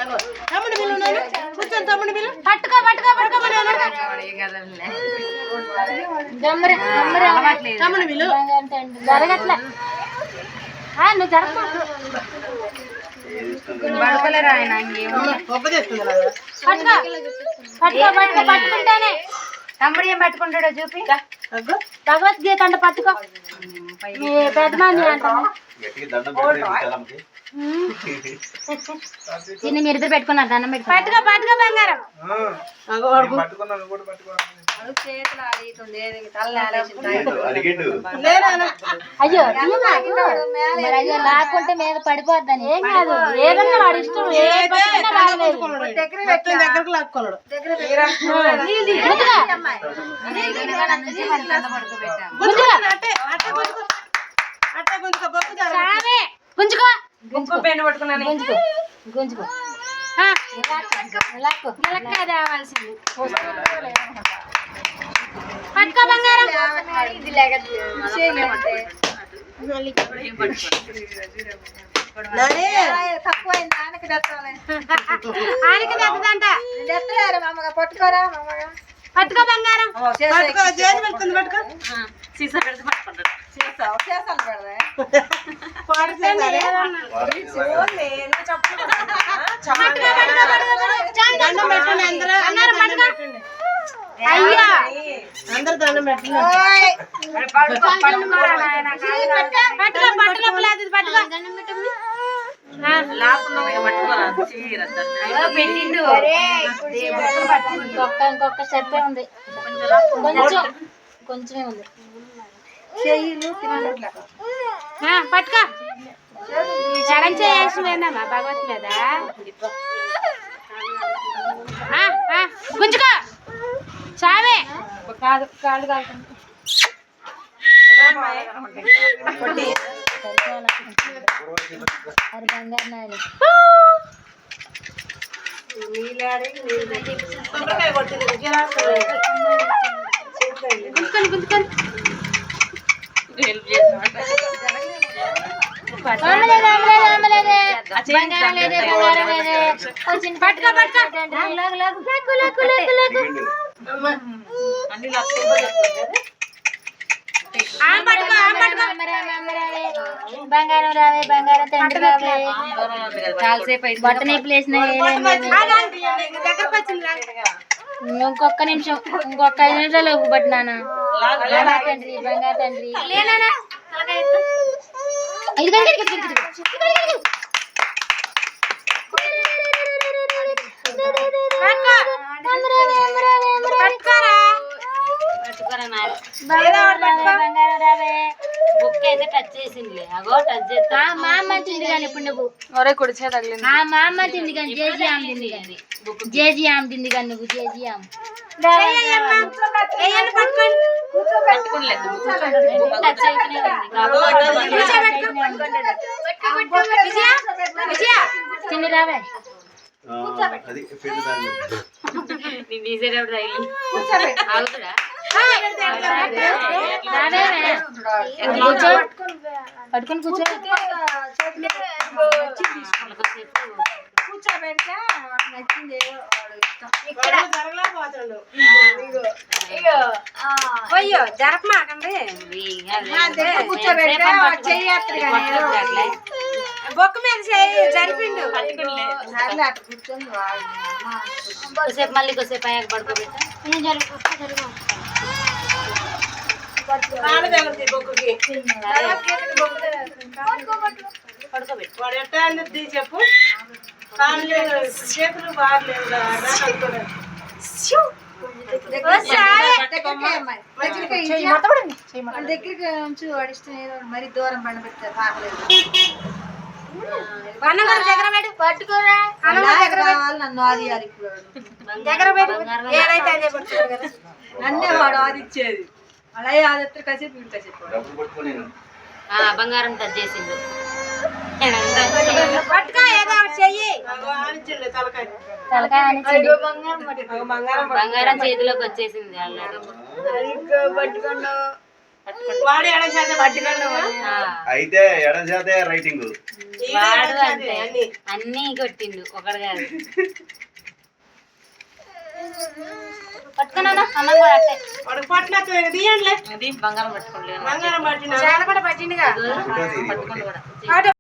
తమ్ముడు పిలు కూర్చొని తమ్ముడు పిలు పట్టుకో తమ్ముడు పిలు జరగట్లే నువ్వు జరగకూడదు పడుకోలేరు ఆయన పట్టుకుంటానే తమ్ముడు ఏం పట్టుకుంటాడో చూపి భగవద్గీత అంటే పట్టుకో పెద్దమాని అంటాను చిన్న మీరు ఇద్దరు పెట్టుకున్నారు దండం పెట్టుకో పట్టుకో బంగారం అయ్యో మరి అయ్యో లాక్కుంటే మీద పడిపోద్దని ఏం కాదు ఏదన్నా వాడు ఇష్టం దగ్గరకు లాక్కోలేడు గుంజుకో పెన్ను పట్టుకున్నాను గుంజుకో రావాల్సింది పట్టుకో బంగారం ఇది లేకపోతే పట్టుకోరా పట్టుకో బంగారం సీసా పెడితే పట్టుకుంటాడు అయ్యా అందరు దండం పెట్టండి ఇంకొక స్టెప్ ఉంది కొంచెమే ఉంది పట్టుకో జగన్ చేసిపోయిందమ్మా భగవత్ మీద గుంజుకో చావే కాదు కాళ్ళు కాలుతుంది అది బంగారు నాని గుంజుకొని బంగారం రావే బంగారం తండ్రి రావే చాలాసేపు బట్ట నొప్పులు వేసిన ఇంకొక నిమిషం ఇంకొక 5 నిమిషాలు పట్టినానా తండ్రి బంగారు తండ్రి బుక్ అయితే టచ్ చేసింది అగో టచ్ చేస్తా మా అమ్మ తింది కానీ ఇప్పుడు నువ్వు కుడిచే తగిలింది మా అమ్మ తింది కానీ జేజీ ఆమె తింది కానీ జేజీ ఆమె తింది కానీ నువ్వు జేజీ ఆమె చిన్న రావే నేను తీసేటప్పుడు ఆగుతుడా పట్టుకొని కూర్చో అయ్యో జరపమాకండి బొక్క మీద జరిపిండు కొద్దిసేపు మళ్ళీ కొద్దిసేపు అయ్యాక పడుకోబెట్టా వాడు ఎట్టా అనేది చెప్పు చేతులు బాగలేవు దగ్గరికి ఉంచి వాడిస్తే మరి దూరం పండు పెట్టారు పట్టుకోరా నన్ను ఆదియాలి ఇప్పుడు దగ్గర ఏదైతే అదే పట్టుకోరు కదా నన్నే వాడు ఆదిచ్చేది అలాగే ఆదిత్య కాసేపు వీడు కాసేపు బంగారం టచ్ చేసిండు పట్టుకో ఏదో ఒకటి చెయ్యి తలకాయ బంగారం చేతిలోకి వచ్చేసింది పట్టుకోండు వాడు ఎడం చేత పట్టుకున్నాడు అయితే ఎడం చేతే రైటింగ్. వాడు అంతే అన్ని కొట్టిండు ఒకడు కాదు. పట్టుకున్నా అన్నం కూడా అట్టే వాడు పట్టినట్టు తీయండి బంగారం పట్టుకోలేదు బంగారం పట్టిన చాలా కూడా పట్టిండుగా ఫోటో తీయి, ఓకే.